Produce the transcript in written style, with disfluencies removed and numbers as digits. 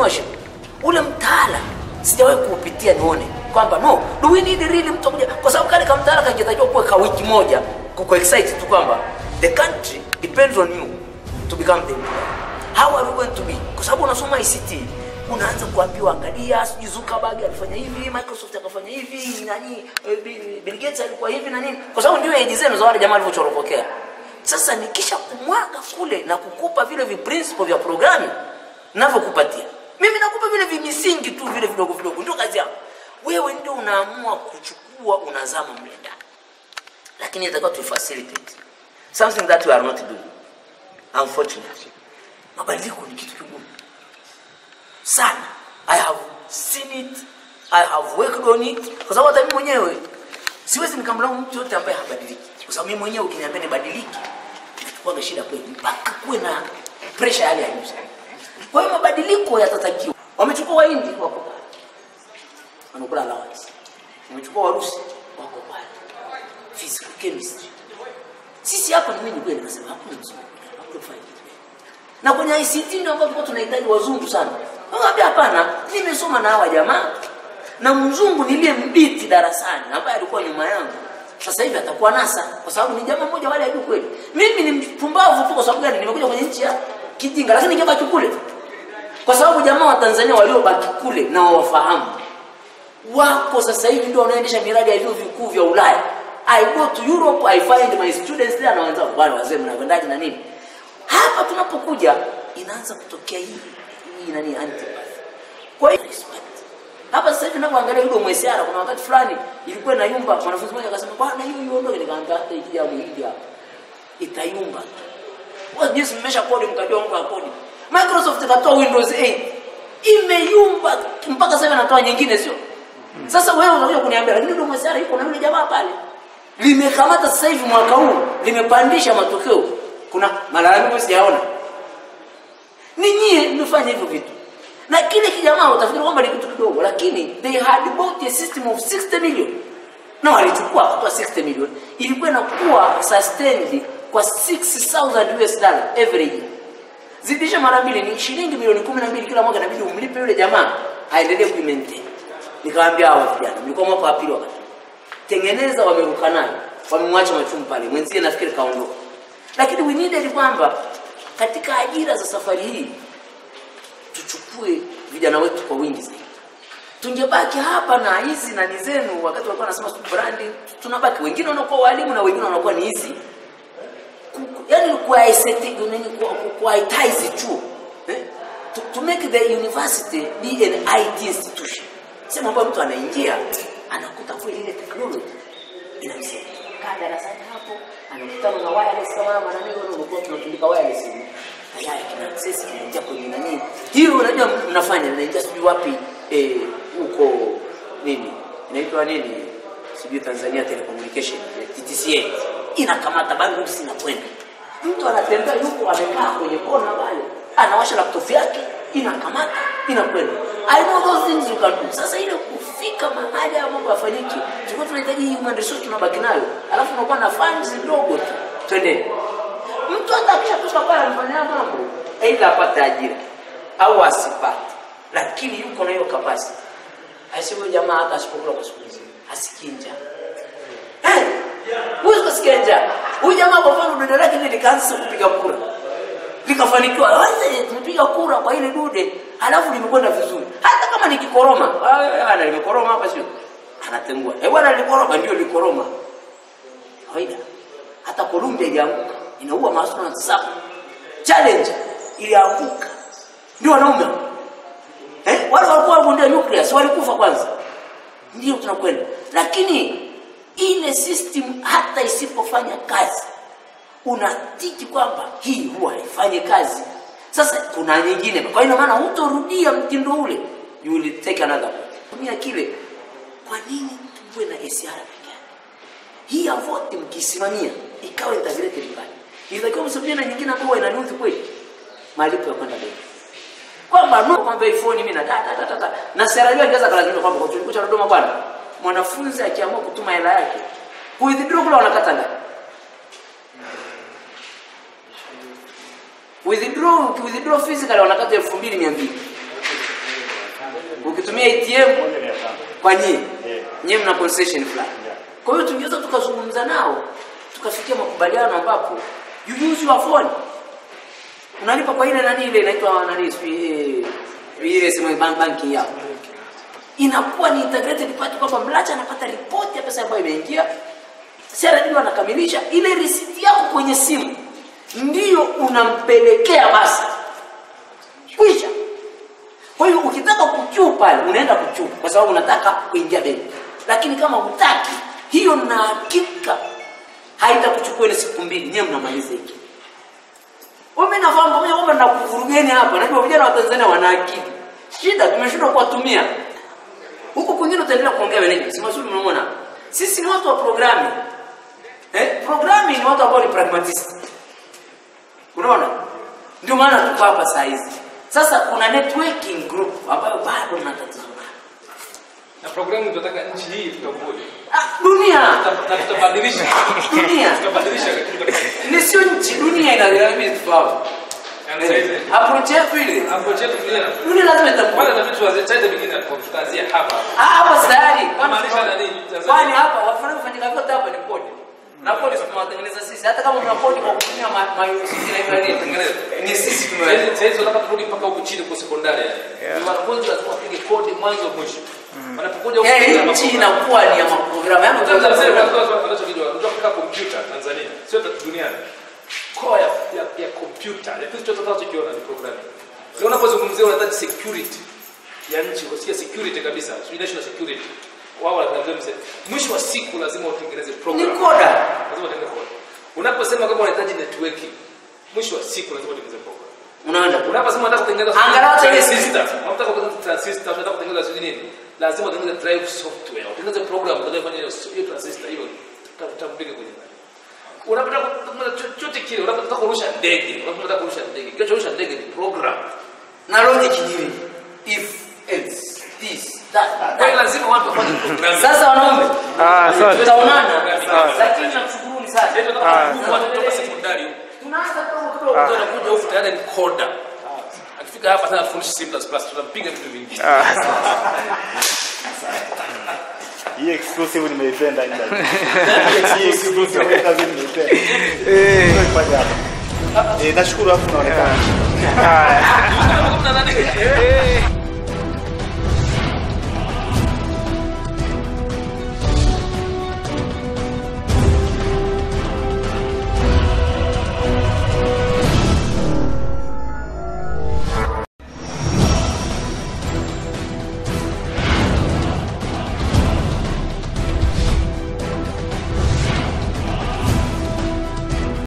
entrepreneurship. Ule mtaala sijawahi kuupitia nione kwamba no, do we need really mtu kuja, kwa sababu kale kama mtaala kangetakiwa kuwa kwa wiki moja kuko excite tu kwamba the country depends on you to become the employer. How are we going to be? Kwa sababu unasoma ICT, unaanza kuambiwa angalia sijui Zuckerberg alifanya hivi, Microsoft akafanya hivi, nani Bill Gates alikuwa hivi na nini, kwa sababu ndio age zenu za wale jamaa walivyochoropokea. Sasa nikisha kumwaga kule na kukupa vile principle vya programming ninavyokupatia, mimi nakupa vile vimisingi tu vile vidogo vidogo, ndio kazi yako. Wewe ndio unaamua kuchukua, unazama mle ndani. Lakini nataka tu facilitate something that we are not doing, unfortunately. Mabadiliko ni kitu kigumu sana. I have seen it, I have worked on it. Kwa sababu hata mimi mwenyewe siwezi nikamlaumu mtu yote ambaye habadiliki. Kwa sababu mimi mwenyewe ukiniambia nibadiliki, itakuwa shida kweli, mpaka kuwe na pressure hali ya juu. Kwa hiyo mabadiliko yatatakiwa. Wamechukua Wahindi wako pale, wanakula allowance. Wamechukua Warusi wako pale, physical chemistry. Sisi hapa ni mimi kweli nasema hakuna mzungu, hakuna faida. Na kwenye ICT ndio ambapo tunahitaji wazungu sana. Ngambia hapana, nimesoma na hawa jamaa na mzungu niliyembiti darasani ambaye alikuwa nyuma yangu, sasa hivi atakuwa NASA kwa sababu ni jamaa mmoja wale ajui kweli. Mimi ni mpumbavu tu kwa sababu gani? Nimekuja kwenye nchi ya kijinga, lakini ningebaki kule. Kwa sababu jamaa wa Tanzania waliobaki kule na wafahamu wako sasa hivi ndio wanaendesha miradi ya vyuo vikuu vya Ulaya. I go to Europe, I find my students there na wenzao wale wazee mnavendaje na nini. Hapa tunapokuja inaanza kutokea hii nani antipathy. Kwa hiyo respect. Hapa sasa hivi ninapoangalia yule mwesiara, kuna wakati fulani ilikuwa na yumba, mwanafunzi mmoja akasema bwana hiyo iondoke, nikaambia hata ikija mwingine hapa itayumba. Kwa jinsi mmesha kodi mkajua Mungu akodi. Microsoft ikatoa Windows 8 imeyumba mpaka sasa inatoa nyingine, sio? Sasa wewe unakuja kuniambia lakini ndio mwesiara yuko na yule jamaa pale. Limekamata sasa hivi mwaka huu, limepandisha matokeo. Kuna malalamiko sijaona. Ninyi mnafanya hivyo vitu. Na kile kijamaa utafikiri kwamba ni kitu kidogo, lakini they had bought a system of 60 million. Na walichukua kwa 60 million. Ilikuwa inakuwa sustained kwa $6,000 every year. Zidisha mara mbili ni shilingi milioni 12 kila mwaka, inabidi umlipe yule jamaa aendelee kuimaintain. Nikamwambia hao vijana, mlikuwa mwaka wa pili wakati. Tengeneza wameruka nayo. Wamemwacha machumu pale. Mwenzie nafikiri kaondoka. Lakini we needed kwamba katika ajira za safari hii tuchukue vijana wetu kwa wingi zaidi. Tungebaki hapa na hizi na nizenu wakati walikuwa wanasema branding, tunabaki wengine wanakuwa walimu na wengine wanakuwa ni hizi. Yaani kwa aesthetic kwa ties chuo. To make the university be an IT institution. Sema kwamba mtu anaingia anakuta kweli ile technology inamsaidia. Kada darasani hapo anakutana na wireless kama maneno unakuwa tunatundika wireless hivi. Tayari kina access kinaingia kwenye nani. Hiyo unajua mnafanya mnaingia sijui wapi huko nini? Inaitwa nini? Sijui Tanzania Telecommunication TTCA. Inakamata bundles inakwenda. Mtu anatembea yuko amekaa kwenye kona pale. Anawasha laptop yake, inakamata, inakwenda. I know those things you can do. Sasa ile kufika mahali ya mambo yafanyike. Tulikuwa tunahitaji human resource tunabaki nayo. Alafu unakuwa na funds ndogo tu. Twende. Mtu atakisha kutoka pale anafanya mambo, aidha apate ajira au asipate. Lakini yuko na hiyo capacity. Asiwe jamaa hata asipokula kwa siku nzima. Asikinja. Huwezi kusikia. Huyu jamaa kwa mfano dude lake likaanza kupiga kura. Likafanikiwa. Wacha tumepiga kura kwa ile dude, halafu limekwenda vizuri. Hata kama ni kikoroma, bwana limekoroma hapa sio? Anatengua. Bwana likoroma ndio likoroma. Kawaida. Hata Columbia ilianguka. Inaua maastronaut saba. Challenge ilianguka. Ndio wanaume. Wale walikuwa wabondia nuclear, walikufa kwanza. Ndio tunakwenda. Lakini ile system hata isipofanya kazi, unatiki kwamba hii huwa haifanyi kazi. Sasa kuna nyingine. Kwa hiyo maana hutorudia mtindo ule. You will take another. Tumia kile. Kwa nini tuwe na SR pekee? Hii avote mkisimamia ikawa integrated mbali. Itakiwa msubiri na nyingine ambayo inanuthi kweli. Malipo ya kwenda bei. Kwamba no kwamba iPhone mimi na na sera hiyo ingeza kalazimika kwamba kwa chuo cha Dodoma bwana, mwanafunzi akiamua kutuma hela yake withdraw kule wanakata ngapi? Withdraw physically wanakata 2200. Ukitumia ATM kwa nyie mna concession fulani. Kwa hiyo tungeweza tukazungumza nao, tukafikia makubaliano ambapo you use your phone. Unalipa kwa ile nani ile inaitwa nani ile simu banki yao. Inakuwa ni integrated part kwamba mlacha anapata report ya pesa ambayo imeingia. CRDB anakamilisha ile receipt yako kwenye simu. Ndio unampelekea basi. Kwisha. Kwa hiyo ukitaka kuchukua pale unaenda kuchukua kwa sababu unataka kuingia benki. Lakini kama hutaki, hiyo na hakika haitakuchukua ni siku 2, nyewe mnamaliza hiki. Wewe nafahamu mimi kwamba nakuvurugeni hapa, najua vijana wa Tanzania wana akili. Shida tumeshindwa kuwatumia. Huko kwingine utaendelea kuongea wenyewe. Si mazuri mnaona. Sisi ni watu wa programming. Programming ni watu ambao ni pragmatist. Unaona? Ndio maana tuko hapa saa hizi. Sasa kuna networking group ambayo bado tunatatizo. Na programu tunataka nchi hii tukaboje. Dunia tutabadilisha. Dunia tutabadilisha katika ni sio nchi, dunia inaeleweka tofauti. Approach yetu ile. Approach yetu ile. Dunia lazima itakuwa. Kwanza vitu wazichaje bingine tutaanzia hapa. Hapa tayari. Maanisha nani? Kwani hapa wafanya kufanyika vyote hapa ni kodi. Na kodi tunawatengeneza sisi. Hata kama mna kodi kwa kutumia mayusiki na imani tengeneza. Ni sisi tumeweka. Sasa tunataka turudi mpaka huko chini kwa sekondari. Ni wanafunzi lazima wapige kodi mwanzo mwisho. Wanapokuja huko nchi inakuwa ni ya maprogramu. Yaani tunataka kompyuta Tanzania. Sio duniani. Core ya kompyuta. Ya kitu chochote tunachokiona ni programming. Sasa unapozungumzia unahitaji security ya nchi, usikie security kabisa. National security. Wao wanazungumza mwisho wa siku lazima utengeneze program. Ni koda. Lazima utengeneze koda. Unaposema kama unahitaji networking, mwisho wa siku lazima utengeneze program. Unaposema unataka kutengeneza angalau transistor, unataka kutengeneza transistor, unataka kutengeneza nini? Lazima utengeneze drive software, utengeneze program utakayofanya hiyo transistor hiyo utampiga kwenye nani. Unapotaka chochote kile, unapotaka kurusha ndege, unapotaka kurusha ndege. Kinachorusha ndege ni program. Na logic ni if else this that. Kwa hiyo lazima watu wafanye program. Sasa wanaume. Sawa. Tutaonana. Lakini nakushukuruni sana. Ndio tunataka kutoka sekondari. Tunaanza kutoka anakuja huko tayari ni coder. Akifika hapa sana fundisha C++, tunampiga vitu vingi. Hii exclusive nimeipenda ndio. Hii exclusive kazi nimeipenda. Nashukuru hapo unaonekana. Kama nani?